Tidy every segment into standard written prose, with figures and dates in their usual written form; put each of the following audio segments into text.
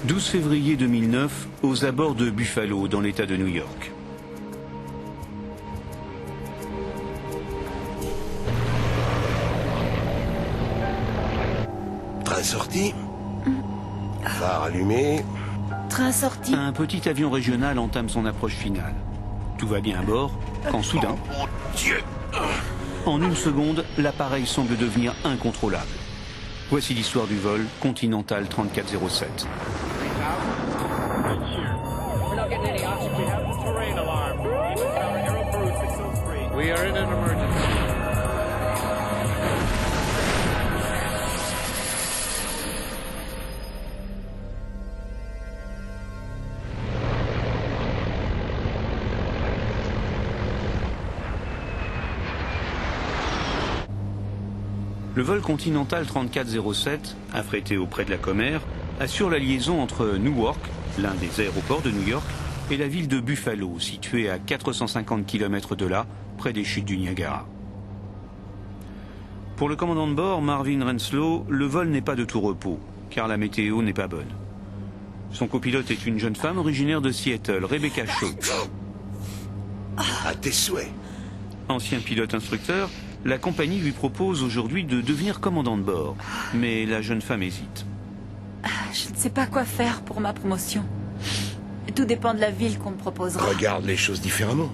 12 février 2009, aux abords de Buffalo, dans l'État de New York. Train sorti. Phare allumé. Train sorti. Un petit avion régional entame son approche finale. Tout va bien à bord, quand soudain, Oh mon Dieu! en une seconde, l'appareil semble devenir incontrôlable. Voici l'histoire du vol Continental 3407. We are in an emergency. Le vol Continental 3407, affrété auprès de la Comer, assure la liaison entre Newark, l'un des aéroports de New York, et la ville de Buffalo, située à 450 km de là, près des chutes du Niagara. Pour le commandant de bord, Marvin Renslow, le vol n'est pas de tout repos, car la météo n'est pas bonne. Son copilote est une jeune femme originaire de Seattle, Rebecca Shaw. À tes souhaits. Ancien pilote instructeur, la compagnie lui propose aujourd'hui de devenir commandant de bord. Mais la jeune femme hésite. Je ne sais pas quoi faire pour ma promotion. Tout dépend de la ville qu'on me proposera. Regarde les choses différemment.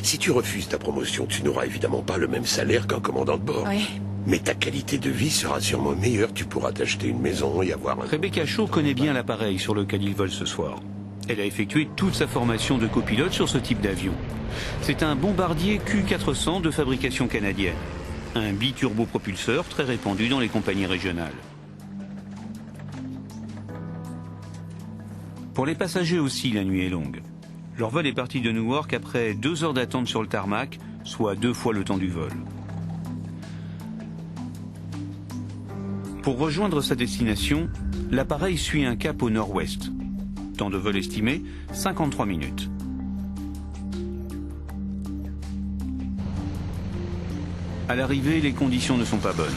Si tu refuses ta promotion, tu n'auras évidemment pas le même salaire qu'un commandant de bord. Oui. Mais ta qualité de vie sera sûrement meilleure. Tu pourras t'acheter une maison et avoir un... Rebecca Shaw connaît bien l'appareil sur lequel il vole ce soir. Elle a effectué toute sa formation de copilote sur ce type d'avion. C'est un bombardier Q400 de fabrication canadienne. Un biturbopropulseur très répandu dans les compagnies régionales. Pour les passagers aussi, la nuit est longue. Leur vol est parti de Newark après 2 heures d'attente sur le tarmac, soit 2 fois le temps du vol. Pour rejoindre sa destination, l'appareil suit un cap au nord-ouest. Temps de vol estimé, 53 minutes. À l'arrivée, les conditions ne sont pas bonnes.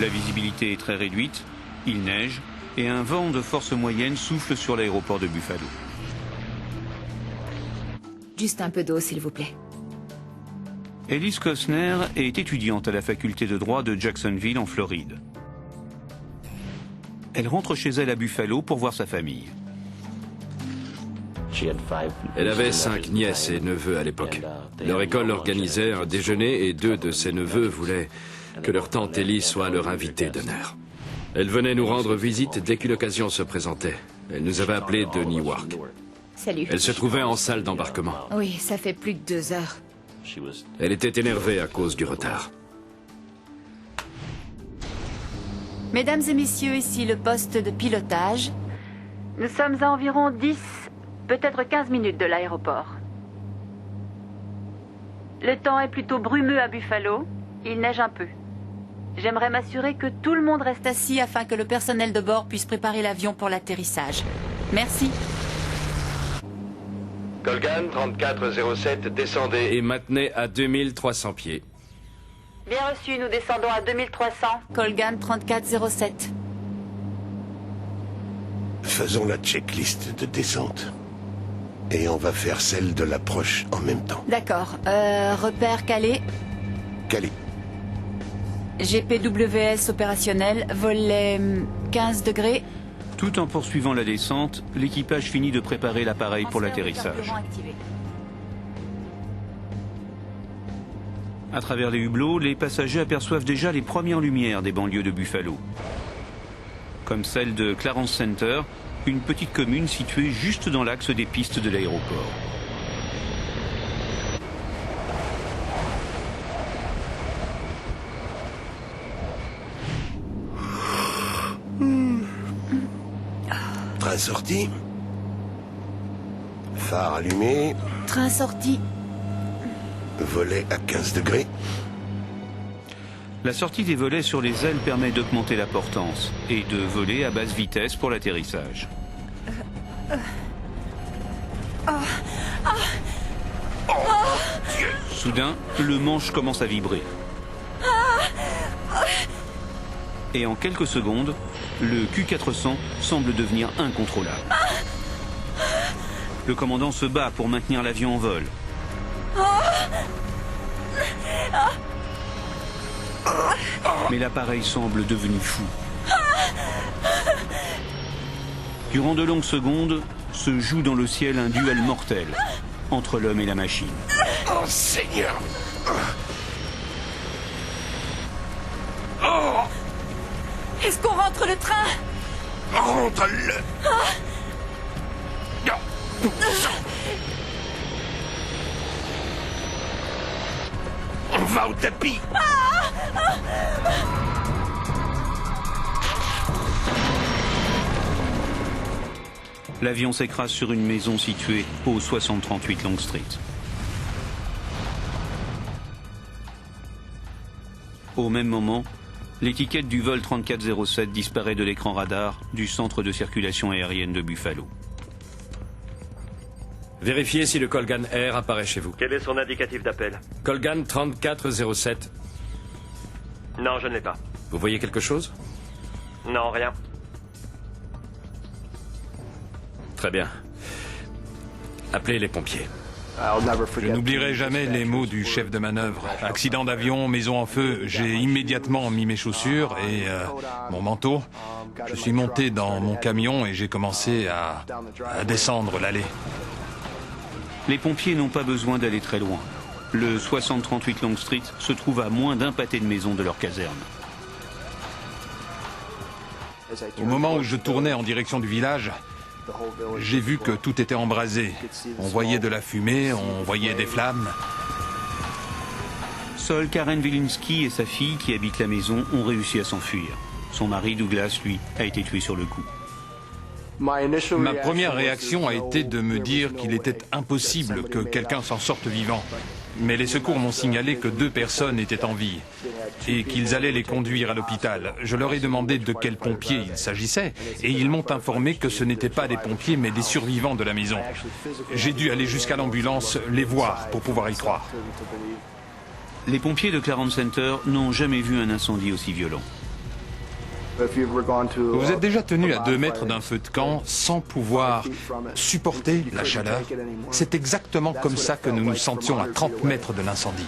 La visibilité est très réduite, il neige et un vent de force moyenne souffle sur l'aéroport de Buffalo. Juste un peu d'eau, s'il vous plaît. Elise Costner est étudiante à la faculté de droit de Jacksonville en Floride. Elle rentre chez elle à Buffalo pour voir sa famille. Elle avait 5 nièces et neveux à l'époque. Leur école organisait un déjeuner et 2 de ses neveux voulaient que leur tante Ellie soit leur invitée d'honneur. Elle venait nous rendre visite dès que l'occasion se présentait. Elle nous avait appelés de Newark. Salut. Elle se trouvait en salle d'embarquement. Oui, ça fait plus de 2 heures. Elle était énervée à cause du retard. Mesdames et messieurs, ici le poste de pilotage. Nous sommes à environ 10, peut-être 15 minutes de l'aéroport. Le temps est plutôt brumeux à Buffalo. Il neige un peu. J'aimerais m'assurer que tout le monde reste assis afin que le personnel de bord puisse préparer l'avion pour l'atterrissage. Merci. Colgan 3407, descendez. Et maintenez à 2300 pieds. Bien reçu, nous descendons à 2300. Colgan 3407. Faisons la checklist de descente. Et on va faire celle de l'approche en même temps. D'accord. Repère calé. Calé. GPWS opérationnel. Volet 15 degrés. Tout en poursuivant la descente, l'équipage finit de préparer l'appareil pour l'atterrissage. À travers les hublots, les passagers aperçoivent déjà les premières lumières des banlieues de Buffalo. Comme celle de Clarence Center, une petite commune située juste dans l'axe des pistes de l'aéroport. Train sorti. Phare allumé. Train sorti. Volet à 15 degrés. La sortie des volets sur les ailes permet d'augmenter la portance et de voler à basse vitesse pour l'atterrissage. Soudain, le manche commence à vibrer. Et en quelques secondes, le Q-400 semble devenir incontrôlable. Le commandant se bat pour maintenir l'avion en vol. Mais l'appareil semble devenu fou. Durant de longues secondes, se joue dans le ciel un duel mortel entre l'homme et la machine. Oh, Seigneur! Est-ce qu'on rentre le train? Rentre-le! On va au tapis! L'avion s'écrase sur une maison située au 6038 Long Street. Au même moment, l'étiquette du vol 3407 disparaît de l'écran radar du centre de circulation aérienne de Buffalo. Vérifiez si le Colgan Air apparaît chez vous. Quel est son indicatif d'appel? Colgan 3407. Non, je ne l'ai pas. Vous voyez quelque chose? Non, rien. Très bien. Appelez les pompiers. Je n'oublierai jamais les mots du chef de manœuvre. Accident d'avion, maison en feu. J'ai immédiatement mis mes chaussures et mon manteau. Je suis monté dans mon camion et j'ai commencé à descendre l'allée. Les pompiers n'ont pas besoin d'aller très loin. Le 6038 Long Street se trouve à moins d'un pâté de maison de leur caserne. Au moment où je tournais en direction du village, j'ai vu que tout était embrasé. On voyait de la fumée, on voyait des flammes. Seule Karen Wilinski et sa fille, qui habitent la maison, ont réussi à s'enfuir. Son mari, Douglas, lui, a été tué sur le coup. Ma première réaction a été de me dire qu'il était impossible que quelqu'un s'en sorte vivant. Mais les secours m'ont signalé que 2 personnes étaient en vie et qu'ils allaient les conduire à l'hôpital. Je leur ai demandé de quels pompiers il s'agissait et ils m'ont informé que ce n'étaient pas des pompiers mais des survivants de la maison. J'ai dû aller jusqu'à l'ambulance les voir pour pouvoir y croire. Les pompiers de Clarence Center n'ont jamais vu un incendie aussi violent. Vous êtes déjà tenu à 2 mètres d'un feu de camp sans pouvoir supporter la chaleur. C'est exactement comme ça que nous nous sentions à 30 mètres de l'incendie.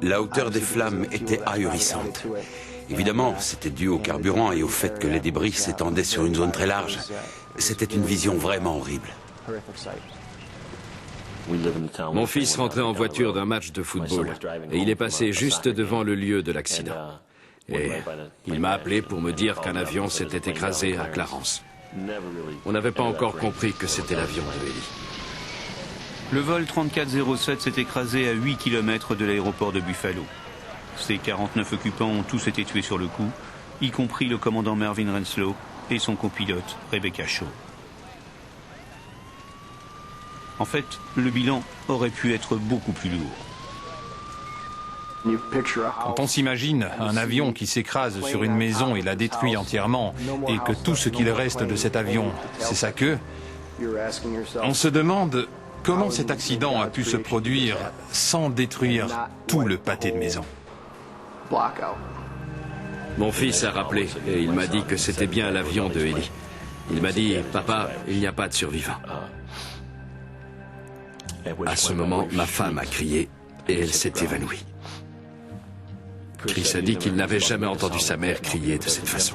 La hauteur des flammes était ahurissante. Évidemment, c'était dû au carburant et au fait que les débris s'étendaient sur une zone très large. C'était une vision vraiment horrible. Mon fils rentrait en voiture d'un match de football et il est passé juste devant le lieu de l'accident. Et il m'a appelé pour me dire qu'un avion s'était écrasé à Clarence. On n'avait pas encore compris que c'était l'avion de Ellie. Le vol 3407 s'est écrasé à 8 km de l'aéroport de Buffalo. Ses 49 occupants ont tous été tués sur le coup, y compris le commandant Mervyn Renslow et son copilote Rebecca Shaw. En fait, le bilan aurait pu être beaucoup plus lourd. Quand on s'imagine un avion qui s'écrase sur une maison et la détruit entièrement, et que tout ce qu'il reste de cet avion, c'est sa queue, on se demande comment cet accident a pu se produire sans détruire tout le pâté de maison. Mon fils a rappelé et il m'a dit que c'était bien l'avion de Ellie. Il m'a dit « Papa, il n'y a pas de survivants ». À ce moment, ma femme a crié et elle s'est évanouie. Chris a dit qu'il n'avait jamais entendu sa mère crier de cette façon.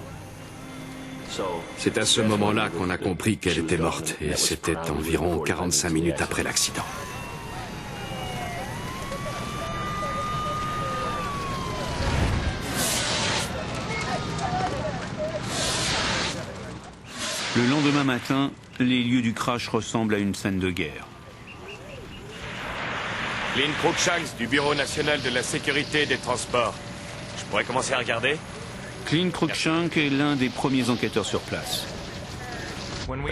C'est à ce moment-là qu'on a compris qu'elle était morte et c'était environ 45 minutes après l'accident. Le lendemain matin, les lieux du crash ressemblent à une scène de guerre. Clint Cruikshanks du Bureau national de la sécurité des transports. Je pourrais commencer à regarder? Clint Cruikshank est l'un des premiers enquêteurs sur place.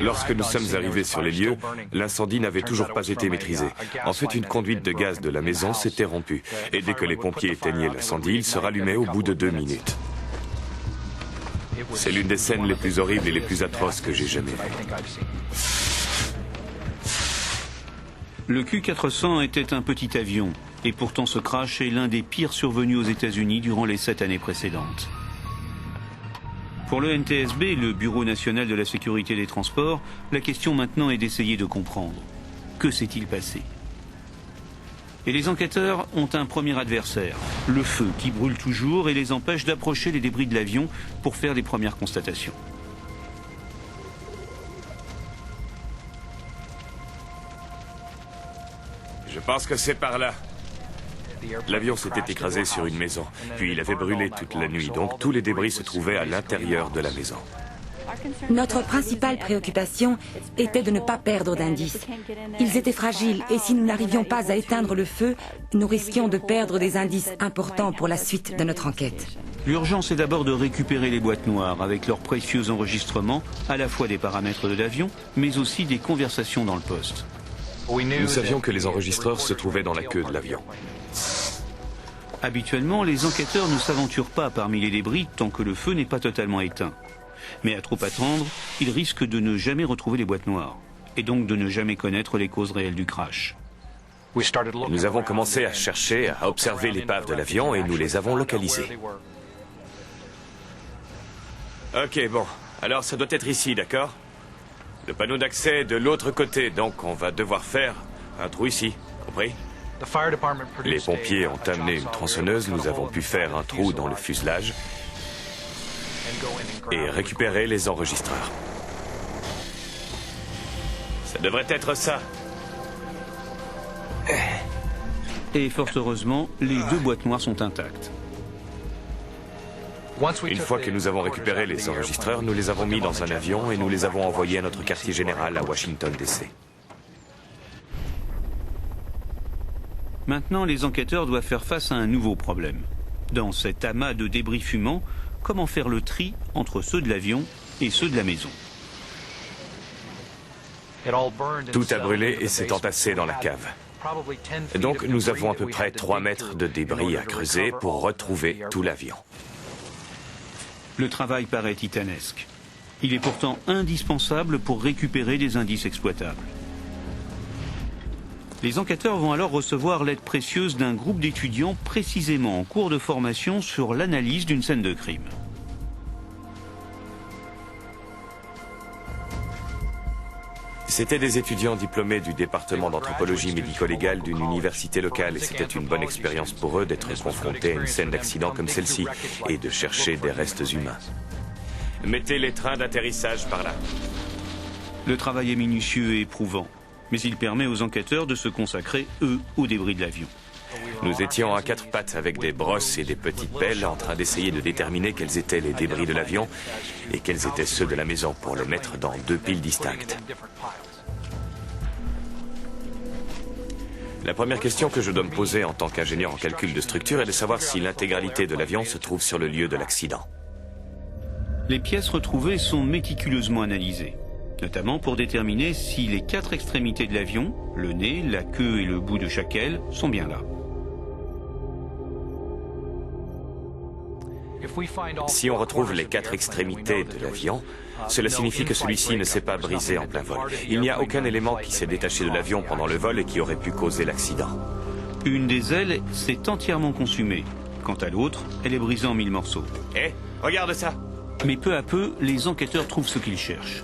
Lorsque nous sommes arrivés sur les lieux, l'incendie n'avait toujours pas été maîtrisé. En fait, une conduite de gaz de la maison s'était rompue. Et dès que les pompiers éteignaient l'incendie, il se rallumait au bout de 2 minutes. C'est l'une des scènes les plus horribles et les plus atroces que j'ai jamais vues. Le Q-400 était un petit avion, Et pourtant ce crash est l'un des pires survenus aux États-Unis durant les 7 années précédentes. Pour le NTSB, le Bureau national de la sécurité des transports, la question maintenant est d'essayer de comprendre. Que s'est-il passé? Et les enquêteurs ont un premier adversaire, le feu qui brûle toujours et les empêche d'approcher les débris de l'avion pour faire des premières constatations. Je pense que c'est par là. L'avion s'était écrasé sur une maison, puis il avait brûlé toute la nuit, donc tous les débris se trouvaient à l'intérieur de la maison. Notre principale préoccupation était de ne pas perdre d'indices. Ils étaient fragiles et si nous n'arrivions pas à éteindre le feu, nous risquions de perdre des indices importants pour la suite de notre enquête. L'urgence est d'abord de récupérer les boîtes noires avec leurs précieux enregistrements, à la fois des paramètres de l'avion, mais aussi des conversations dans le poste. Nous savions que les enregistreurs se trouvaient dans la queue de l'avion. Habituellement, les enquêteurs ne s'aventurent pas parmi les débris tant que le feu n'est pas totalement éteint. Mais à trop attendre, ils risquent de ne jamais retrouver les boîtes noires, et donc de ne jamais connaître les causes réelles du crash. Nous avons commencé à chercher, à observer l'épave de l'avion et nous les avons localisés. Ok, bon. Alors ça doit être ici, d'accord? Le panneau d'accès est de l'autre côté, donc on va devoir faire un trou ici, compris? Les pompiers ont amené une tronçonneuse, nous avons pu faire un trou dans le fuselage et récupérer les enregistreurs. Ça devrait être ça. Et fort heureusement, les 2 boîtes noires sont intactes. Une fois que nous avons récupéré les enregistreurs, nous les avons mis dans un avion et nous les avons envoyés à notre quartier général à Washington, D.C. Maintenant, les enquêteurs doivent faire face à un nouveau problème. Dans cet amas de débris fumants, comment faire le tri entre ceux de l'avion et ceux de la maison? Tout a brûlé et s'est entassé dans la cave. Donc nous avons à peu près 3 mètres de débris à creuser pour retrouver tout l'avion. Le travail paraît titanesque. Il est pourtant indispensable pour récupérer des indices exploitables. Les enquêteurs vont alors recevoir l'aide précieuse d'un groupe d'étudiants précisément en cours de formation sur l'analyse d'une scène de crime. C'était des étudiants diplômés du département d'anthropologie médico-légale d'une université locale et c'était une bonne expérience pour eux d'être confrontés à une scène d'accident comme celle-ci et de chercher des restes humains. Mettez les trains d'atterrissage par là. Le travail est minutieux et éprouvant, mais il permet aux enquêteurs de se consacrer, eux, aux débris de l'avion. Nous étions à 4 pattes avec des brosses et des petites pelles en train d'essayer de déterminer quels étaient les débris de l'avion et quels étaient ceux de la maison pour les mettre dans 2 piles distinctes. La première question que je dois me poser en tant qu'ingénieur en calcul de structure est de savoir si l'intégralité de l'avion se trouve sur le lieu de l'accident. Les pièces retrouvées sont méticuleusement analysées, notamment pour déterminer si les 4 extrémités de l'avion, le nez, la queue et le bout de chaque aile, sont bien là. Si on retrouve les 4 extrémités de l'avion, cela signifie que celui-ci ne s'est pas brisé en plein vol. Il n'y a aucun élément qui s'est détaché de l'avion pendant le vol et qui aurait pu causer l'accident. Une des ailes s'est entièrement consumée. Quant à l'autre, elle est brisée en 1000 morceaux. Hé, regarde ça! Mais peu à peu, les enquêteurs trouvent ce qu'ils cherchent.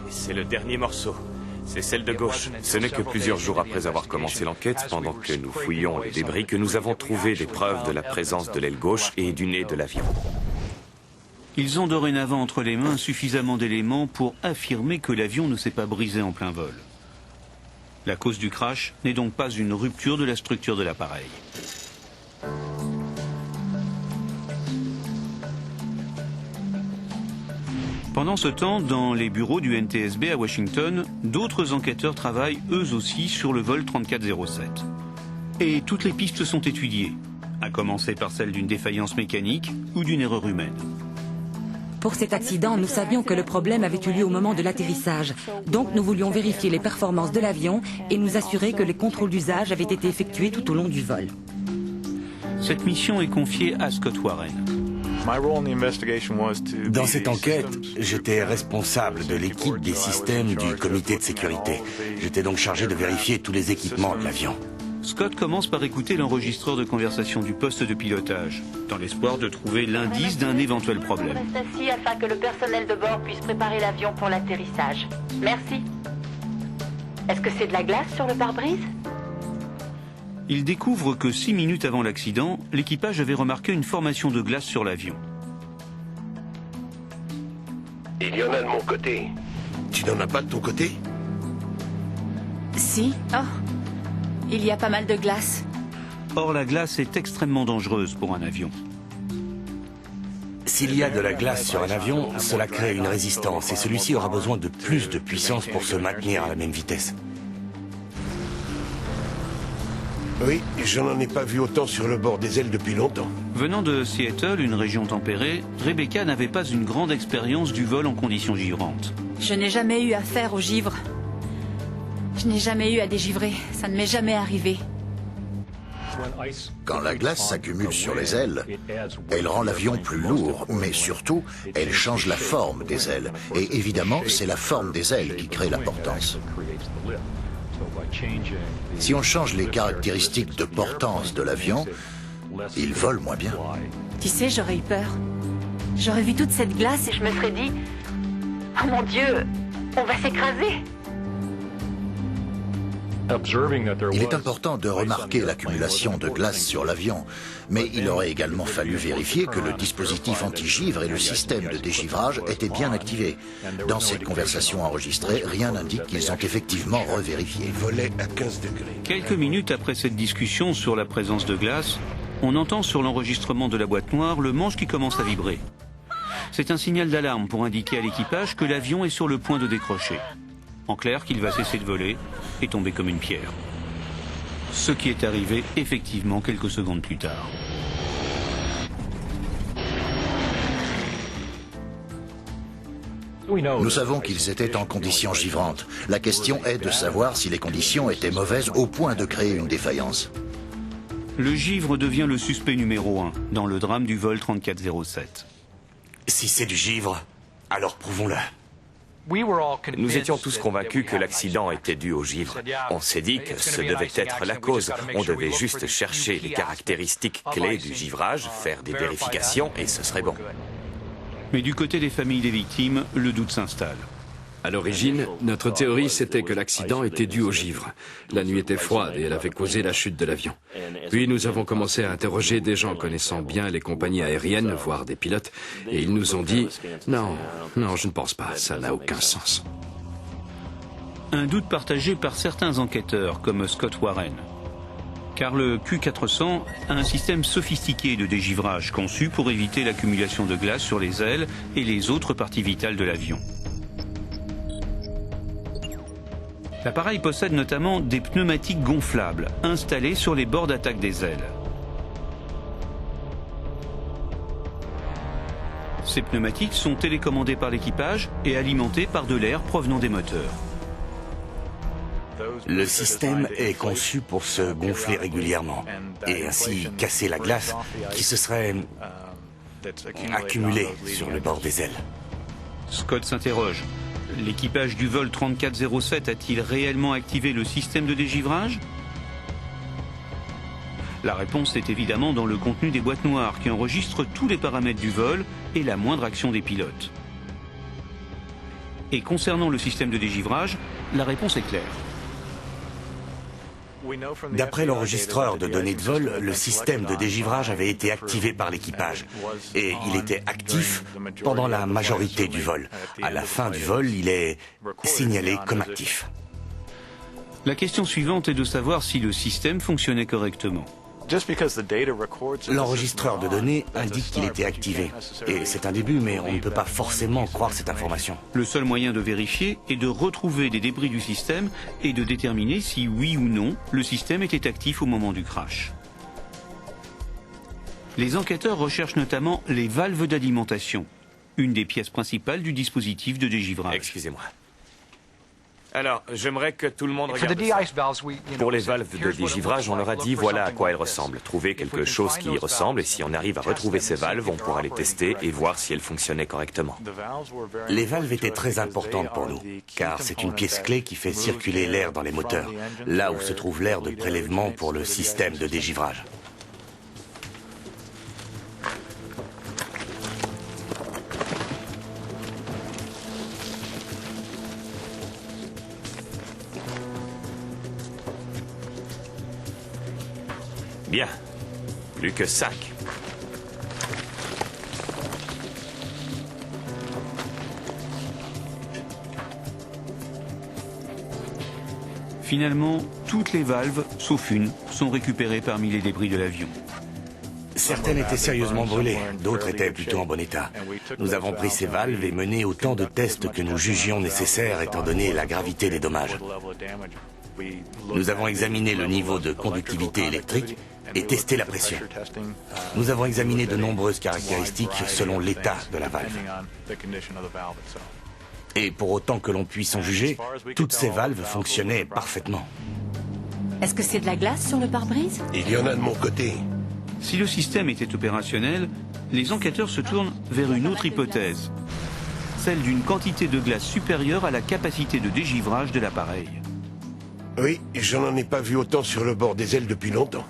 C'est le dernier morceau. C'est celle de gauche. Ce n'est que plusieurs jours après avoir commencé l'enquête, pendant que nous fouillions les débris, que nous avons trouvé des preuves de la présence de l'aile gauche et du nez de l'avion. Ils ont dorénavant entre les mains suffisamment d'éléments pour affirmer que l'avion ne s'est pas brisé en plein vol. La cause du crash n'est donc pas une rupture de la structure de l'appareil. Pendant ce temps, dans les bureaux du NTSB à Washington, d'autres enquêteurs travaillent eux aussi sur le vol 3407. Et toutes les pistes sont étudiées, à commencer par celle d'une défaillance mécanique ou d'une erreur humaine. Pour cet accident, nous savions que le problème avait eu lieu au moment de l'atterrissage. Donc nous voulions vérifier les performances de l'avion et nous assurer que les contrôles d'usage avaient été effectués tout au long du vol. Cette mission est confiée à Scott Warren. Dans cette enquête, j'étais responsable de l'équipe des systèmes du comité de sécurité. J'étais donc chargé de vérifier tous les équipements de l'avion. Scott commence par écouter l'enregistreur de conversation du poste de pilotage, dans l'espoir de trouver l'indice d'un éventuel problème. Reste assis afin que le personnel de bord puisse préparer l'avion pour l'atterrissage. Merci. Est-ce que c'est de la glace sur le pare-brise? Il découvre que 6 minutes avant l'accident, l'équipage avait remarqué une formation de glace sur l'avion. Il y en a de mon côté. Tu n'en as pas de ton côté? Si. Oh. Il y a pas mal de glace. Or, la glace est extrêmement dangereuse pour un avion. S'il y a de la glace sur un avion, cela crée une résistance et celui-ci aura besoin de plus de puissance pour se maintenir à la même vitesse. Oui, je n'en ai pas vu autant sur le bord des ailes depuis longtemps. Venant de Seattle, une région tempérée, Rebecca n'avait pas une grande expérience du vol en conditions givrantes. Je n'ai jamais eu affaire au givre. Je n'ai jamais eu à dégivrer. Ça ne m'est jamais arrivé. Quand la glace s'accumule sur les ailes, elle rend l'avion plus lourd, mais surtout, elle change la forme des ailes. Et évidemment, c'est la forme des ailes qui crée la portance. Si on change les caractéristiques de portance de l'avion, il vole moins bien. Tu sais, j'aurais eu peur. J'aurais vu toute cette glace et je me serais dit... Oh mon Dieu, on va s'écraser. Il est important de remarquer l'accumulation de glace sur l'avion, mais il aurait également fallu vérifier que le dispositif anti-givre et le système de dégivrage étaient bien activés. Dans cette conversation enregistrée, rien n'indique qu'ils ont effectivement revérifié. Il volait à 15 degrés. Quelques minutes après cette discussion sur la présence de glace, on entend sur l'enregistrement de la boîte noire le manche qui commence à vibrer. C'est un signal d'alarme pour indiquer à l'équipage que l'avion est sur le point de décrocher. En clair, qu'il va cesser de voler et tomber comme une pierre. Ce qui est arrivé effectivement quelques secondes plus tard. Nous savons qu'ils étaient en conditions givrantes. La question est de savoir si les conditions étaient mauvaises au point de créer une défaillance. Le givre devient le suspect numéro 1 dans le drame du vol 3407. Si c'est du givre, alors prouvons-le. Nous étions tous convaincus que l'accident était dû au givre. On s'est dit que ce devait être la cause. On devait juste chercher les caractéristiques clés du givrage, faire des vérifications et ce serait bon. Mais du côté des familles des victimes, le doute s'installe. À l'origine, notre théorie, c'était que l'accident était dû au givre. La nuit était froide et elle avait causé la chute de l'avion. Puis nous avons commencé à interroger des gens connaissant bien les compagnies aériennes, voire des pilotes, et ils nous ont dit « Non, je ne pense pas, ça n'a aucun sens ». Un doute partagé par certains enquêteurs, comme Scott Warren. Car le Q400 a un système sophistiqué de dégivrage conçu pour éviter l'accumulation de glace sur les ailes et les autres parties vitales de l'avion. L'appareil possède notamment des pneumatiques gonflables installés sur les bords d'attaque des ailes. Ces pneumatiques sont télécommandés par l'équipage et alimentés par de l'air provenant des moteurs. Le système est conçu pour se gonfler régulièrement et ainsi casser la glace qui se serait accumulée sur le bord des ailes. Scott s'interroge. L'équipage du vol 3407 a-t-il réellement activé le système de dégivrage? La réponse est évidemment dans le contenu des boîtes noires qui enregistrent tous les paramètres du vol et la moindre action des pilotes. Et concernant le système de dégivrage, la réponse est claire. D'après l'enregistreur de données de vol, le système de dégivrage avait été activé par l'équipage. Et il était actif pendant la majorité du vol. À la fin du vol, il est signalé comme actif. La question suivante est de savoir si le système fonctionnait correctement. L'enregistreur de données indique qu'il était activé. Et c'est un début, mais on ne peut pas forcément croire cette information. Le seul moyen de vérifier est de retrouver des débris du système et de déterminer si oui ou non le système était actif au moment du crash. Les enquêteurs recherchent notamment les valves d'alimentation, une des pièces principales du dispositif de dégivrage. Excusez-moi. Alors, j'aimerais que tout le monde regarde ça. Pour les valves de dégivrage, on leur a dit voilà à quoi elles ressemblent. Trouvez quelque chose qui y ressemble et si on arrive à retrouver ces valves, on pourra les tester et voir si elles fonctionnaient correctement. Les valves étaient très importantes pour nous, car c'est une pièce clé qui fait circuler l'air dans les moteurs, là où se trouve l'air de prélèvement pour le système de dégivrage. Bien. Plus que 5. Finalement, toutes les valves, sauf une, sont récupérées parmi les débris de l'avion. Certaines étaient sérieusement brûlées, d'autres étaient plutôt en bon état. Nous avons pris ces valves et mené autant de tests que nous jugions nécessaires étant donné la gravité des dommages. Nous avons examiné le niveau de conductivité électrique et testé la pression. Nous avons examiné de nombreuses caractéristiques selon l'état de la valve. Et pour autant que l'on puisse en juger, toutes ces valves fonctionnaient parfaitement. Est-ce que c'est de la glace sur le pare-brise? Il y en a de mon côté. Si le système était opérationnel, les enquêteurs se tournent vers une autre hypothèse, celle d'une quantité de glace supérieure à la capacité de dégivrage de l'appareil. Oui, je n'en ai pas vu autant sur le bord des ailes depuis longtemps.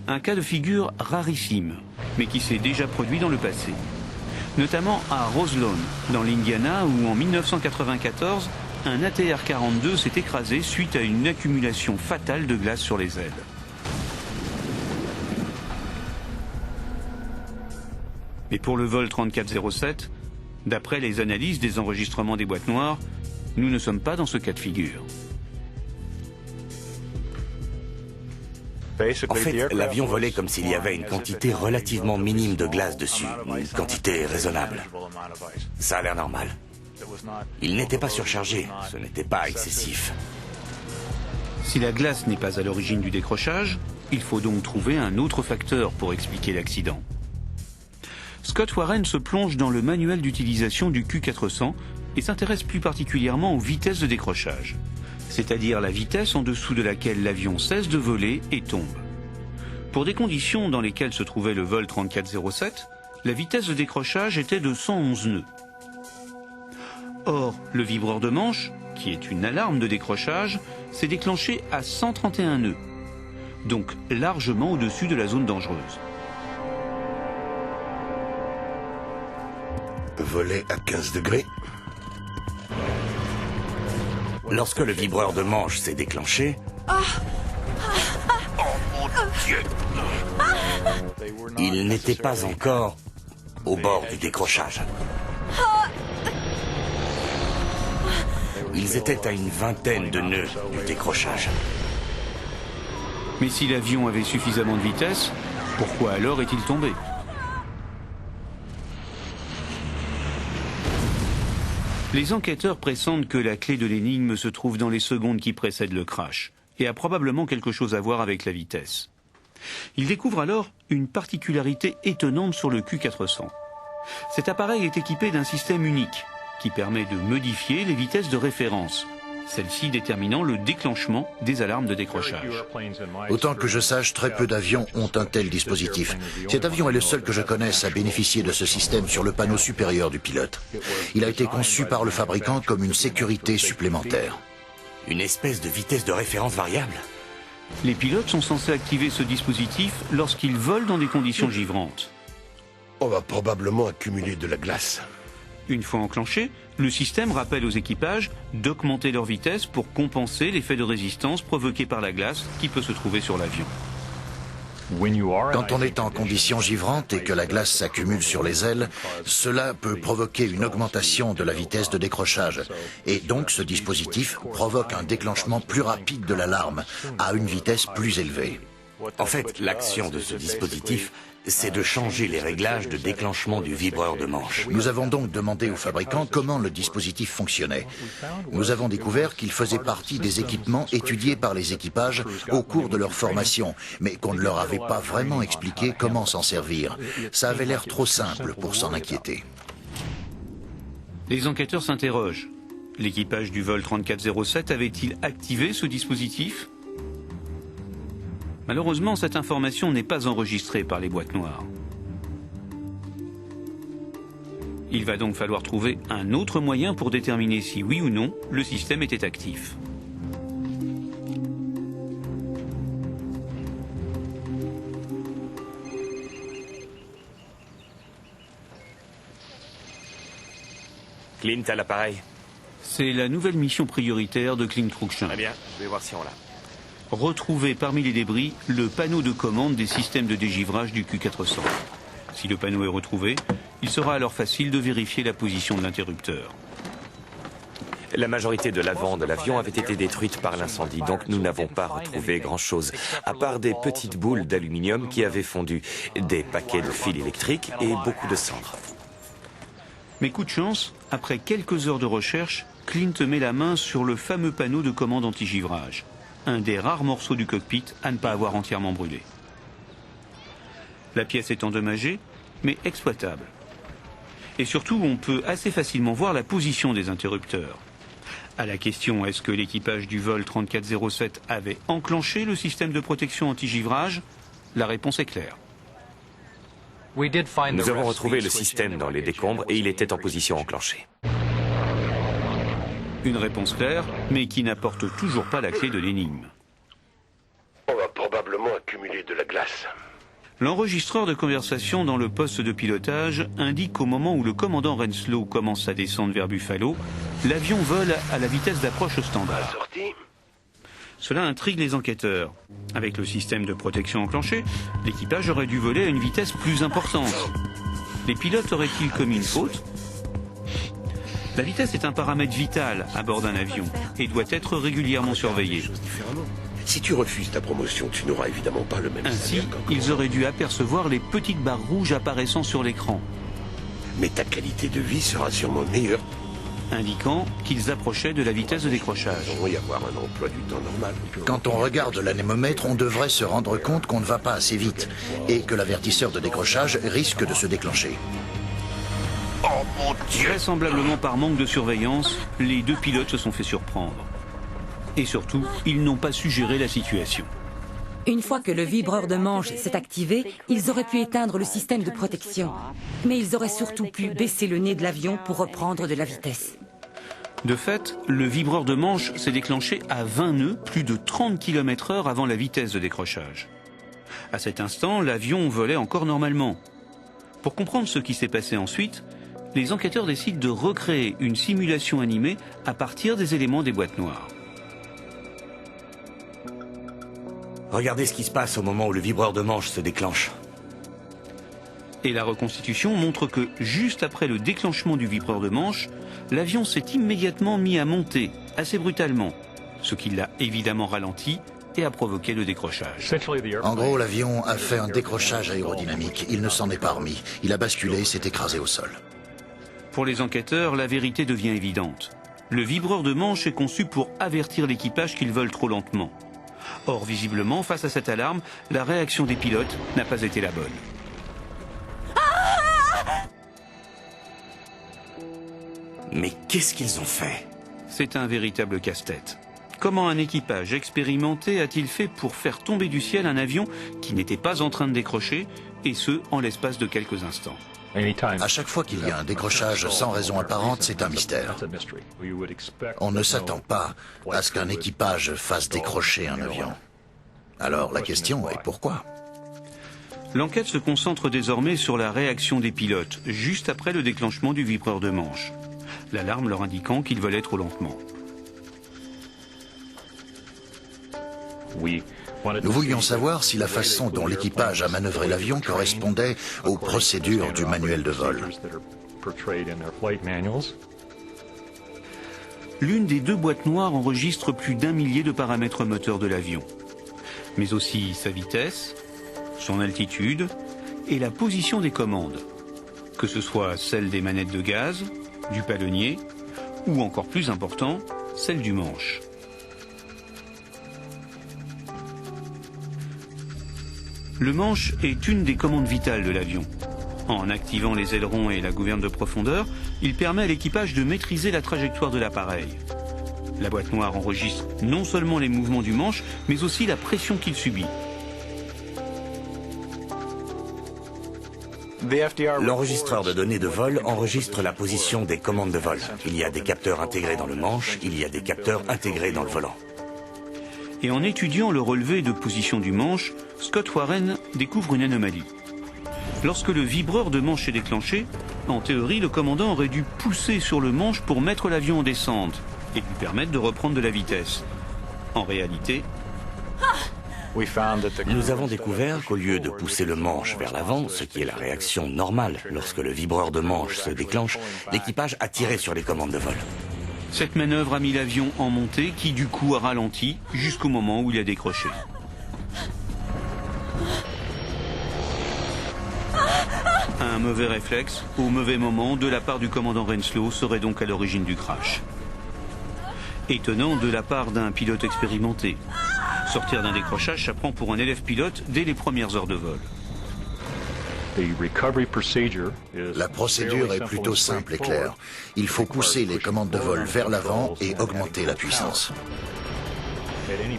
Un cas de figure rarissime, mais qui s'est déjà produit dans le passé. Notamment à Roselawn, dans l'Indiana, où en 1994, un ATR-42 s'est écrasé suite à une accumulation fatale de glace sur les ailes. Mais pour le vol 3407, d'après les analyses des enregistrements des boîtes noires, nous ne sommes pas dans ce cas de figure. En fait, l'avion volait comme s'il y avait une quantité relativement minime de glace dessus, une quantité raisonnable. Ça a l'air normal. Il n'était pas surchargé, ce n'était pas excessif. Si la glace n'est pas à l'origine du décrochage, il faut donc trouver un autre facteur pour expliquer l'accident. Scott Warren se plonge dans le manuel d'utilisation du Q400 et s'intéresse plus particulièrement aux vitesses de décrochage, c'est-à-dire la vitesse en dessous de laquelle l'avion cesse de voler et tombe. Pour des conditions dans lesquelles se trouvait le vol 3407, la vitesse de décrochage était de 111 nœuds. Or, le vibreur de manche, qui est une alarme de décrochage, s'est déclenché à 131 nœuds, donc largement au-dessus de la zone dangereuse. Voler à 15 degrés. Lorsque le vibreur de manche s'est déclenché... Il n'était pas encore au bord du décrochage. Ils étaient à une vingtaine de nœuds du décrochage. Mais si l'avion avait suffisamment de vitesse, pourquoi alors est-il tombé ? Les enquêteurs pressentent que la clé de l'énigme se trouve dans les secondes qui précèdent le crash et a probablement quelque chose à voir avec la vitesse. Ils découvrent alors une particularité étonnante sur le Q400. Cet appareil est équipé d'un système unique qui permet de modifier les vitesses de référence, celle-ci déterminant le déclenchement des alarmes de décrochage. Autant que je sache, très peu d'avions ont un tel dispositif. Cet avion est le seul que je connaisse à bénéficier de ce système sur le panneau supérieur du pilote. Il a été conçu par le fabricant comme une sécurité supplémentaire. Une espèce de vitesse de référence variable ? Les pilotes sont censés activer ce dispositif lorsqu'ils volent dans des conditions givrantes. On va probablement accumuler de la glace. Une fois enclenché, le système rappelle aux équipages d'augmenter leur vitesse pour compenser l'effet de résistance provoqué par la glace qui peut se trouver sur l'avion. Quand on est en conditions givrantes et que la glace s'accumule sur les ailes, cela peut provoquer une augmentation de la vitesse de décrochage. Et donc ce dispositif provoque un déclenchement plus rapide de l'alarme, à une vitesse plus élevée. En fait, l'action de ce dispositif, c'est de changer les réglages de déclenchement du vibreur de manche. Nous avons donc demandé aux fabricants comment le dispositif fonctionnait. Nous avons découvert qu'il faisait partie des équipements étudiés par les équipages au cours de leur formation, mais qu'on ne leur avait pas vraiment expliqué comment s'en servir. Ça avait l'air trop simple pour s'en inquiéter. Les enquêteurs s'interrogent. L'équipage du vol 3407 avait-il activé ce dispositif? Malheureusement, cette information n'est pas enregistrée par les boîtes noires. Il va donc falloir trouver un autre moyen pour déterminer si oui ou non le système était actif. Clint à l'appareil. C'est la nouvelle mission prioritaire de Clint Cruikshank. Très bien, je vais voir si on l'a. Retrouver parmi les débris le panneau de commande des systèmes de dégivrage du Q400. Si le panneau est retrouvé, il sera alors facile de vérifier la position de l'interrupteur. La majorité de l'avant de l'avion avait été détruite par l'incendie, donc nous n'avons pas retrouvé grand-chose, à part des petites boules d'aluminium qui avaient fondu, des paquets de fils électriques et beaucoup de cendres. Mais coup de chance, après quelques heures de recherche, Clint met la main sur le fameux panneau de commande anti-givrage, un des rares morceaux du cockpit à ne pas avoir entièrement brûlé. La pièce est endommagée, mais exploitable. Et surtout, on peut assez facilement voir la position des interrupteurs. À la question « Est-ce que l'équipage du vol 3407 avait enclenché le système de protection anti-givrage ?», la réponse est claire. Nous avons retrouvé le système dans les décombres et il était en position enclenchée. Une réponse claire, mais qui n'apporte toujours pas la clé de l'énigme. On va probablement accumuler de la glace. L'enregistreur de conversation dans le poste de pilotage indique qu'au moment où le commandant Renslow commence à descendre vers Buffalo, l'avion vole à la vitesse d'approche standard. Cela intrigue les enquêteurs. Avec le système de protection enclenché, l'équipage aurait dû voler à une vitesse plus importante. Les pilotes auraient-ils commis une faute? La vitesse est un paramètre vital à bord d'un avion et doit être régulièrement surveillé. Si tu refuses ta promotion, tu n'auras évidemment pas le même Ainsi, ils auraient dû apercevoir les petites barres rouges apparaissant sur l'écran. Mais ta qualité de vie sera sûrement meilleure. Indiquant qu'ils approchaient de la vitesse de décrochage. Il doit y avoir un emploi du temps normal. Quand on regarde l'anémomètre, on devrait se rendre compte qu'on ne va pas assez vite et que l'avertisseur de décrochage risque de se déclencher. Oh mon Dieu! Vraisemblablement par manque de surveillance, les deux pilotes se sont fait surprendre. Et surtout, ils n'ont pas su gérer la situation. Une fois que le vibreur de manche s'est activé, ils auraient pu éteindre le système de protection. Mais ils auraient surtout pu baisser le nez de l'avion pour reprendre de la vitesse. De fait, le vibreur de manche s'est déclenché à 20 nœuds, plus de 30 km/h avant la vitesse de décrochage. À cet instant, l'avion volait encore normalement. Pour comprendre ce qui s'est passé ensuite, les enquêteurs décident de recréer une simulation animée à partir des éléments des boîtes noires. Regardez ce qui se passe au moment où le vibreur de manche se déclenche. Et la reconstitution montre que, juste après le déclenchement du vibreur de manche, l'avion s'est immédiatement mis à monter, assez brutalement, ce qui l'a évidemment ralenti et a provoqué le décrochage. En gros, l'avion a fait un décrochage aérodynamique. Il ne s'en est pas remis. Il a basculé et s'est écrasé au sol. Pour les enquêteurs, la vérité devient évidente. Le vibreur de manche est conçu pour avertir l'équipage qu'il vole trop lentement. Or, visiblement, face à cette alarme, la réaction des pilotes n'a pas été la bonne. Mais qu'est-ce qu'ils ont fait? C'est un véritable casse-tête. Comment un équipage expérimenté a-t-il fait pour faire tomber du ciel un avion qui n'était pas en train de décrocher, et ce, en l'espace de quelques instants? À chaque fois qu'il y a un décrochage sans raison apparente, c'est un mystère. On ne s'attend pas à ce qu'un équipage fasse décrocher un avion. Alors la question est pourquoi? L'enquête se concentre désormais sur la réaction des pilotes, juste après le déclenchement du vibreur de manche. L'alarme leur indiquant qu'ils volaient trop lentement. Nous voulions savoir si la façon dont l'équipage a manœuvré l'avion correspondait aux procédures du manuel de vol. L'une des deux boîtes noires enregistre plus d'1 millier de paramètres moteurs de l'avion, mais aussi sa vitesse, son altitude et la position des commandes, que ce soit celle des manettes de gaz, du palonnier ou encore plus important, celle du manche. Le manche est une des commandes vitales de l'avion. En activant les ailerons et la gouverne de profondeur, il permet à l'équipage de maîtriser la trajectoire de l'appareil. La boîte noire enregistre non seulement les mouvements du manche, mais aussi la pression qu'il subit. L'enregistreur de données de vol enregistre la position des commandes de vol. Il y a des capteurs intégrés dans le manche, il y a des capteurs intégrés dans le volant. Et en étudiant le relevé de position du manche, Scott Warren découvre une anomalie. Lorsque le vibreur de manche est déclenché, en théorie, le commandant aurait dû pousser sur le manche pour mettre l'avion en descente et lui permettre de reprendre de la vitesse. En réalité, nous avons découvert qu'au lieu de pousser le manche vers l'avant, ce qui est la réaction normale lorsque le vibreur de manche se déclenche, l'équipage a tiré sur les commandes de vol. Cette manœuvre a mis l'avion en montée qui du coup a ralenti jusqu'au moment où il a décroché. Un mauvais réflexe, au mauvais moment, de la part du commandant Renslow serait donc à l'origine du crash. Étonnant de la part d'un pilote expérimenté. Sortir d'un décrochage, ça prend pour un élève pilote dès les premières heures de vol. La procédure est plutôt simple et claire. Il faut pousser les commandes de vol vers l'avant et augmenter la puissance.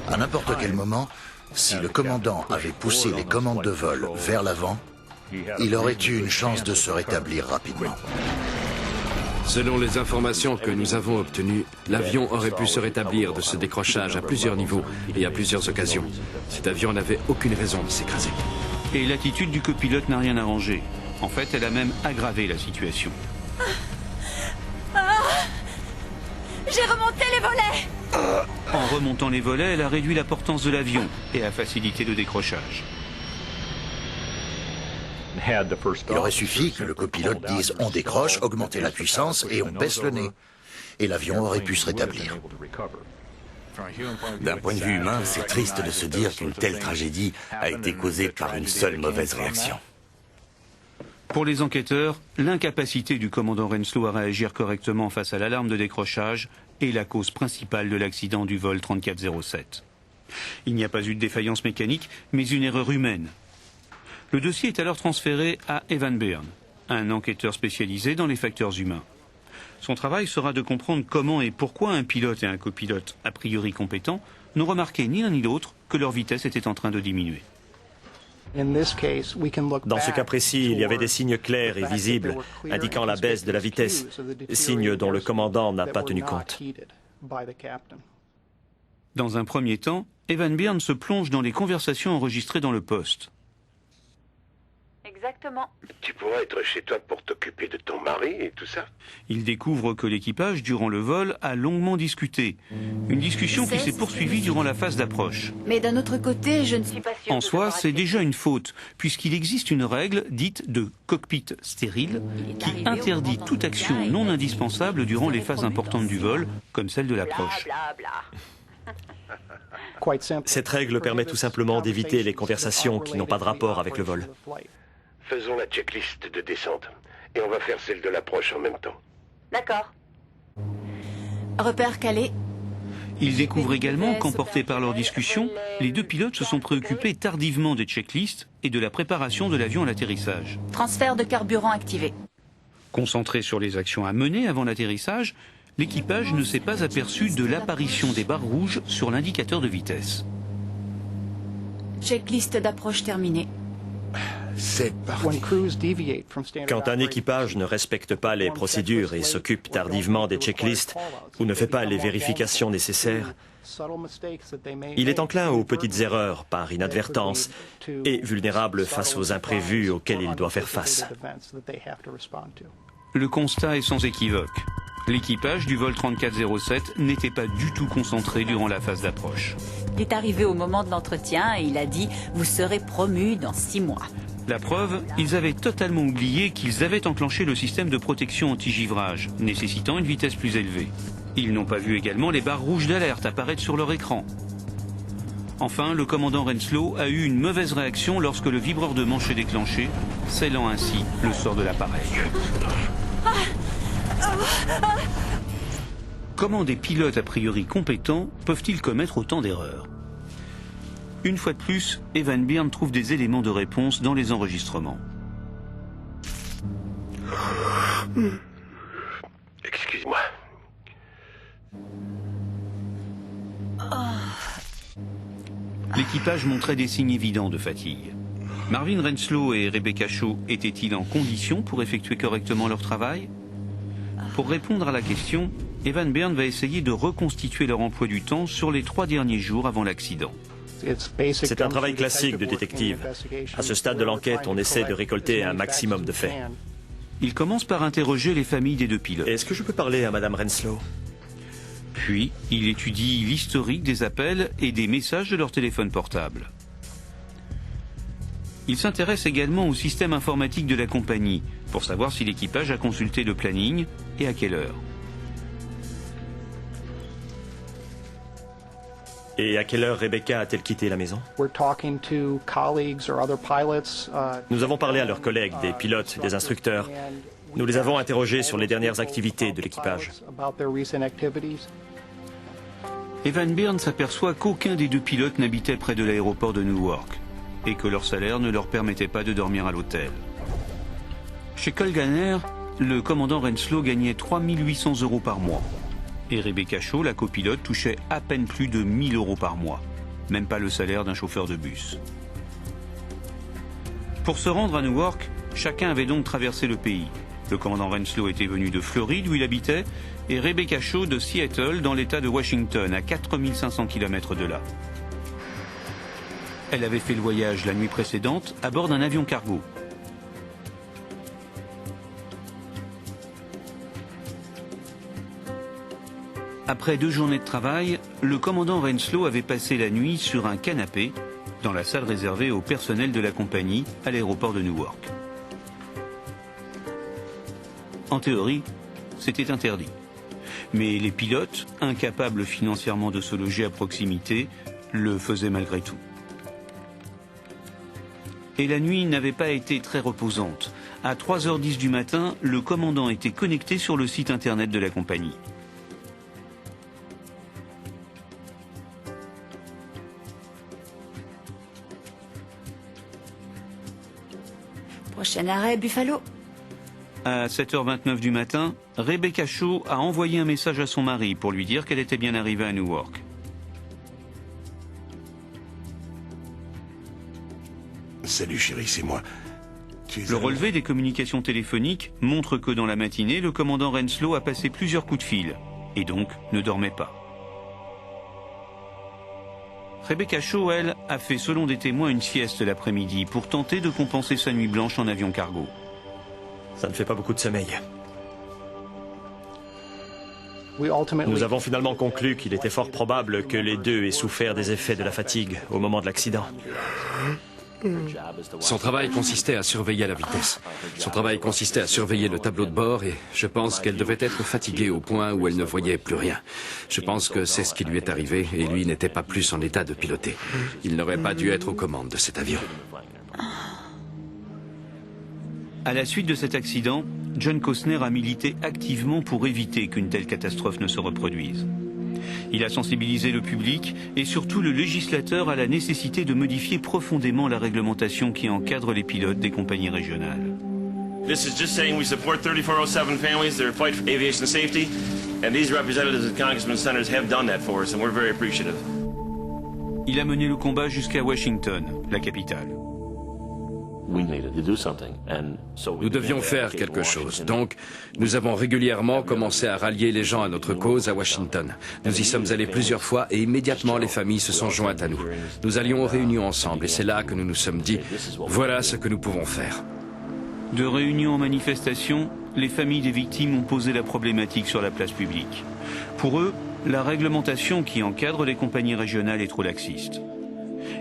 À n'importe quel moment, si le commandant avait poussé les commandes de vol vers l'avant, il aurait eu une chance de se rétablir rapidement. Selon les informations que nous avons obtenues, l'avion aurait pu se rétablir de ce décrochage à plusieurs niveaux et à plusieurs occasions. Cet avion n'avait aucune raison de s'écraser. Et l'attitude du copilote n'a rien arrangé. En fait, elle a même aggravé la situation. J'ai remonté les volets. En remontant les volets, elle a réduit la portance de l'avion et a facilité le décrochage. Il aurait suffi que le copilote dise « on décroche, augmentez la puissance et on baisse le nez ». Et l'avion aurait pu se rétablir. D'un point de vue humain, c'est triste de se dire qu'une telle tragédie a été causée par une seule mauvaise réaction. Pour les enquêteurs, l'incapacité du commandant Renslow à réagir correctement face à l'alarme de décrochage est la cause principale de l'accident du vol 3407. Il n'y a pas eu de défaillance mécanique, mais une erreur humaine. Le dossier est alors transféré à Evan Byrne, un enquêteur spécialisé dans les facteurs humains. Son travail sera de comprendre comment et pourquoi un pilote et un copilote a priori compétents n'ont remarqué ni l'un ni l'autre que leur vitesse était en train de diminuer. Dans ce cas précis, il y avait des signes clairs et visibles indiquant la baisse de la vitesse, signes dont le commandant n'a pas tenu compte. Dans un premier temps, Evan Byrne se plonge dans les conversations enregistrées dans le poste. Exactement. Tu pourras être chez toi pour t'occuper de ton mari et tout ça. Il découvre que l'équipage, durant le vol, a longuement discuté. Une discussion qui s'est poursuivie durant la phase d'approche. Mais d'un autre côté, je ne suis pas sûre. En soi, c'est déjà une faute, puisqu'il existe une règle dite de cockpit stérile qui interdit toute action non indispensable durant les phases importantes du vol, comme celle de l'approche. Cette règle permet tout simplement d'éviter les conversations qui n'ont pas de rapport avec le vol. Faisons la checklist de descente. Et on va faire celle de l'approche en même temps. D'accord. Repère calé. Ils découvrent également qu'emportés par leur discussion, les deux pilotes se sont préoccupés tardivement des checklists et de la préparation de l'avion à l'atterrissage. Transfert de carburant activé. Concentré sur les actions à mener avant l'atterrissage, l'équipage ne s'est pas aperçu de l'apparition des barres rouges sur l'indicateur de vitesse. Checklist d'approche terminée. C'est parti. Quand un équipage ne respecte pas les procédures et s'occupe tardivement des checklists ou ne fait pas les vérifications nécessaires, il est enclin aux petites erreurs par inadvertance et vulnérable face aux imprévus auxquels il doit faire face. Le constat est sans équivoque. L'équipage du vol 3407 n'était pas du tout concentré durant la phase d'approche. Il est arrivé au moment de l'entretien et il a dit « Vous serez promu dans 6 mois ». La preuve, ils avaient totalement oublié qu'ils avaient enclenché le système de protection anti-givrage, nécessitant une vitesse plus élevée. Ils n'ont pas vu également les barres rouges d'alerte apparaître sur leur écran. Enfin, le commandant Renslow a eu une mauvaise réaction lorsque le vibreur de manche est déclenché, scellant ainsi le sort de l'appareil. Comment des pilotes a priori compétents peuvent-ils commettre autant d'erreurs ? Une fois de plus, Evan Byrne trouve des éléments de réponse dans les enregistrements. Excuse-moi. L'équipage montrait des signes évidents de fatigue. Marvin Renslow et Rebecca Shaw étaient-ils en condition pour effectuer correctement leur travail? Pour répondre à la question, Evan Byrne va essayer de reconstituer leur emploi du temps sur les 3 derniers jours avant l'accident. C'est un travail classique de détective. À ce stade de l'enquête, on essaie de récolter un maximum de faits. Il commence par interroger les familles des 2 pilotes. Est-ce que je peux parler à Madame Renslow? Puis, il étudie l'historique des appels et des messages de leur téléphone portable. Il s'intéresse également au système informatique de la compagnie pour savoir si l'équipage a consulté le planning et à quelle heure. Et à quelle heure Rebecca a-t-elle quitté la maison? Nous avons parlé à leurs collègues, des pilotes, des instructeurs. Nous les avons interrogés sur les dernières activités de l'équipage. Evan Byrne s'aperçoit qu'aucun des 2 pilotes n'habitait près de l'aéroport de Newark et que leur salaire ne leur permettait pas de dormir à l'hôtel. Chez Colganer, le commandant Renslow gagnait 3 800 € par mois. Et Rebecca Shaw, la copilote, touchait à peine plus de 1 000 € par mois. Même pas le salaire d'un chauffeur de bus. Pour se rendre à Newark, chacun avait donc traversé le pays. Le commandant Renslow était venu de Floride, où il habitait, et Rebecca Shaw de Seattle, dans l'État de Washington, à 4 500 km de là. Elle avait fait le voyage la nuit précédente à bord d'un avion cargo. Après 2 journées de travail, le commandant Renslow avait passé la nuit sur un canapé dans la salle réservée au personnel de la compagnie à l'aéroport de Newark. En théorie, c'était interdit. Mais les pilotes, incapables financièrement de se loger à proximité, le faisaient malgré tout. Et la nuit n'avait pas été très reposante. À 3h10 du matin, le commandant était connecté sur le site internet de la compagnie. Prochain arrêt, Buffalo. À 7h29 du matin, Rebecca Shaw a envoyé un message à son mari pour lui dire qu'elle était bien arrivée à Newark. Salut chérie, c'est moi. Le relevé des communications téléphoniques montre que dans la matinée, le commandant Renslow a passé plusieurs coups de fil et donc ne dormait pas. Rebecca Shaw, elle, a fait selon des témoins une sieste l'après-midi pour tenter de compenser sa nuit blanche en avion cargo. Ça ne fait pas beaucoup de sommeil. Nous avons finalement conclu qu'il était fort probable que les 2 aient souffert des effets de la fatigue au moment de l'accident. Son travail consistait à surveiller la vitesse. Son travail consistait à surveiller le tableau de bord et je pense qu'elle devait être fatiguée au point où elle ne voyait plus rien. Je pense que c'est ce qui lui est arrivé et lui n'était pas plus en état de piloter. Il n'aurait pas dû être aux commandes de cet avion. À la suite de cet accident, John Costner a milité activement pour éviter qu'une telle catastrophe ne se reproduise. Il a sensibilisé le public et surtout le législateur à la nécessité de modifier profondément la réglementation qui encadre les pilotes des compagnies régionales. This is just saying we support 3407 families that fight for aviation safety, and these representatives and congressmen and senators have done that for us, and we're very appreciative. Il a mené le combat jusqu'à Washington, la capitale. Nous devions faire quelque chose. Donc, nous avons régulièrement commencé à rallier les gens à notre cause à Washington. Nous y sommes allés plusieurs fois et immédiatement les familles se sont jointes à nous. Nous allions aux réunions ensemble et c'est là que nous nous sommes dit, voilà ce que nous pouvons faire. De réunion en manifestation, les familles des victimes ont posé la problématique sur la place publique. Pour eux, la réglementation qui encadre les compagnies régionales est trop laxiste.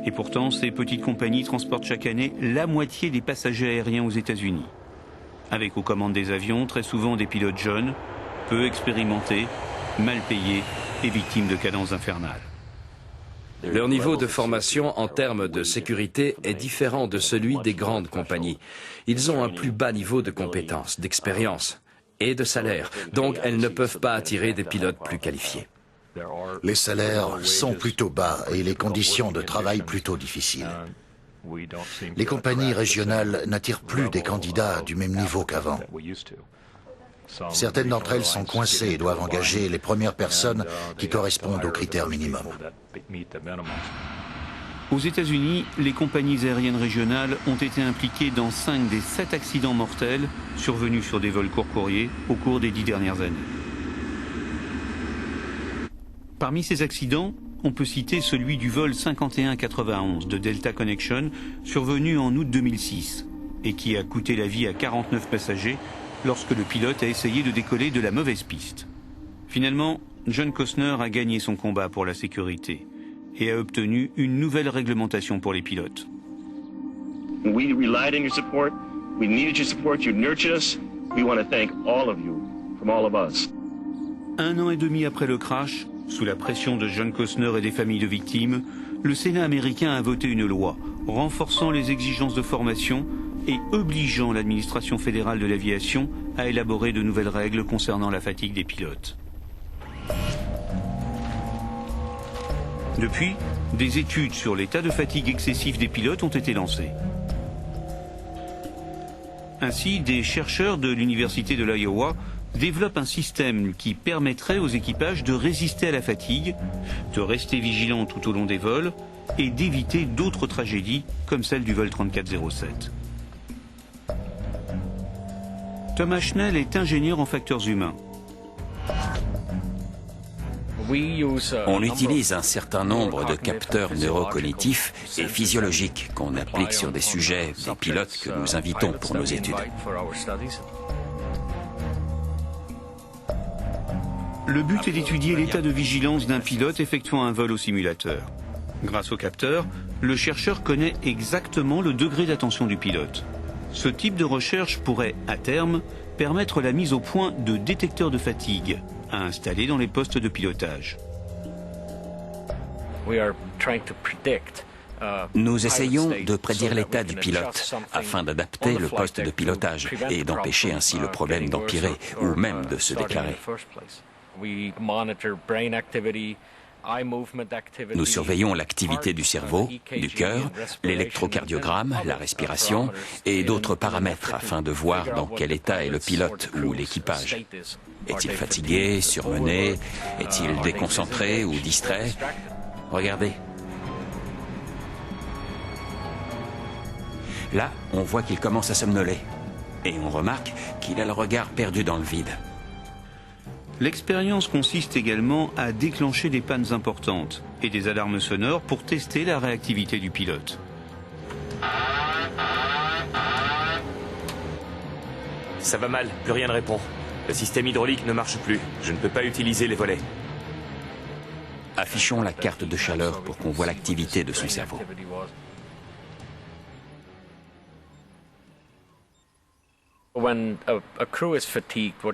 Et pourtant, ces petites compagnies transportent chaque année la moitié des passagers aériens aux États-Unis. Avec aux commandes des avions, très souvent des pilotes jeunes, peu expérimentés, mal payés et victimes de cadences infernales. Leur niveau de formation en termes de sécurité est différent de celui des grandes compagnies. Ils ont un plus bas niveau de compétences, d'expérience et de salaire, donc elles ne peuvent pas attirer des pilotes plus qualifiés. Les salaires sont plutôt bas et les conditions de travail plutôt difficiles. Les compagnies régionales n'attirent plus des candidats du même niveau qu'avant. Certaines d'entre elles sont coincées et doivent engager les premières personnes qui correspondent aux critères minimums. Aux États-Unis, les compagnies aériennes régionales ont été impliquées dans 5 des 7 accidents mortels survenus sur des vols court courriers au cours des 10 dernières années. Parmi ces accidents, on peut citer celui du vol 5191 de Delta Connection survenu en août 2006 et qui a coûté la vie à 49 passagers lorsque le pilote a essayé de décoller de la mauvaise piste. Finalement, John Costner a gagné son combat pour la sécurité et a obtenu une nouvelle réglementation pour les pilotes. We relied on your support. We needed your support. You nurtured us. We want to thank all of you, from all of us. 1 an et demi après le crash, sous la pression de John Costner et des familles de victimes, le Sénat américain a voté une loi renforçant les exigences de formation et obligeant l'administration fédérale de l'aviation à élaborer de nouvelles règles concernant la fatigue des pilotes. Depuis, des études sur l'état de fatigue excessif des pilotes ont été lancées. Ainsi, des chercheurs de l'université de l'Iowa développent un système qui permettrait aux équipages de résister à la fatigue, de rester vigilants tout au long des vols et d'éviter d'autres tragédies comme celle du vol 3407. Thomas Schnell est ingénieur en facteurs humains. On utilise un certain nombre de capteurs neurocognitifs et physiologiques qu'on applique sur des sujets, des pilotes que nous invitons pour nos études. Le but est d'étudier l'état de vigilance d'un pilote effectuant un vol au simulateur. Grâce au capteur, le chercheur connaît exactement le degré d'attention du pilote. Ce type de recherche pourrait, à terme, permettre la mise au point de détecteurs de fatigue à installer dans les postes de pilotage. Nous essayons de prédire l'état du pilote afin d'adapter le poste de pilotage et d'empêcher ainsi le problème d'empirer ou même de se déclarer. Nous surveillons l'activité du cerveau, du cœur, l'électrocardiogramme, la respiration et d'autres paramètres afin de voir dans quel état est le pilote ou l'équipage. Est-il fatigué, surmené? Est-il déconcentré ou distrait? Regardez. Là, on voit qu'il commence à somnoler. Et on remarque qu'il a le regard perdu dans le vide. L'expérience consiste également à déclencher des pannes importantes et des alarmes sonores pour tester la réactivité du pilote. Ça va mal, plus rien ne répond. Le système hydraulique ne marche plus. Je ne peux pas utiliser les volets. Affichons la carte de chaleur pour qu'on voit l'activité de son cerveau.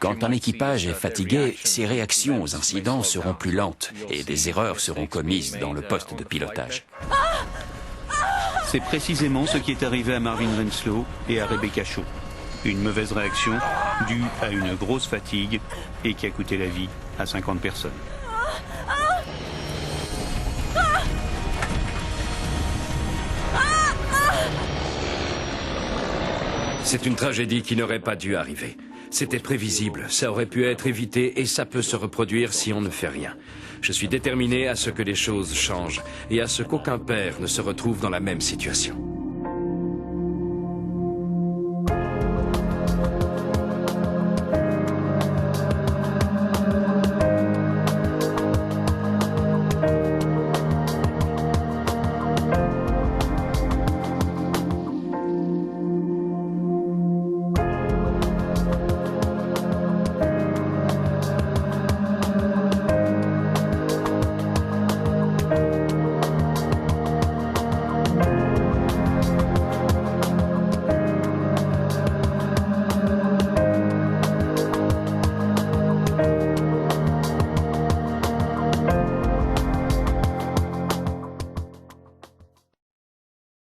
Quand un équipage est fatigué, ses réactions aux incidents seront plus lentes et des erreurs seront commises dans le poste de pilotage. C'est précisément ce qui est arrivé à Marvin Renslow et à Rebecca Shaw. Une mauvaise réaction due à une grosse fatigue et qui a coûté la vie à 50 personnes. C'est une tragédie qui n'aurait pas dû arriver. C'était prévisible, ça aurait pu être évité et ça peut se reproduire si on ne fait rien. Je suis déterminé à ce que les choses changent et à ce qu'aucun père ne se retrouve dans la même situation.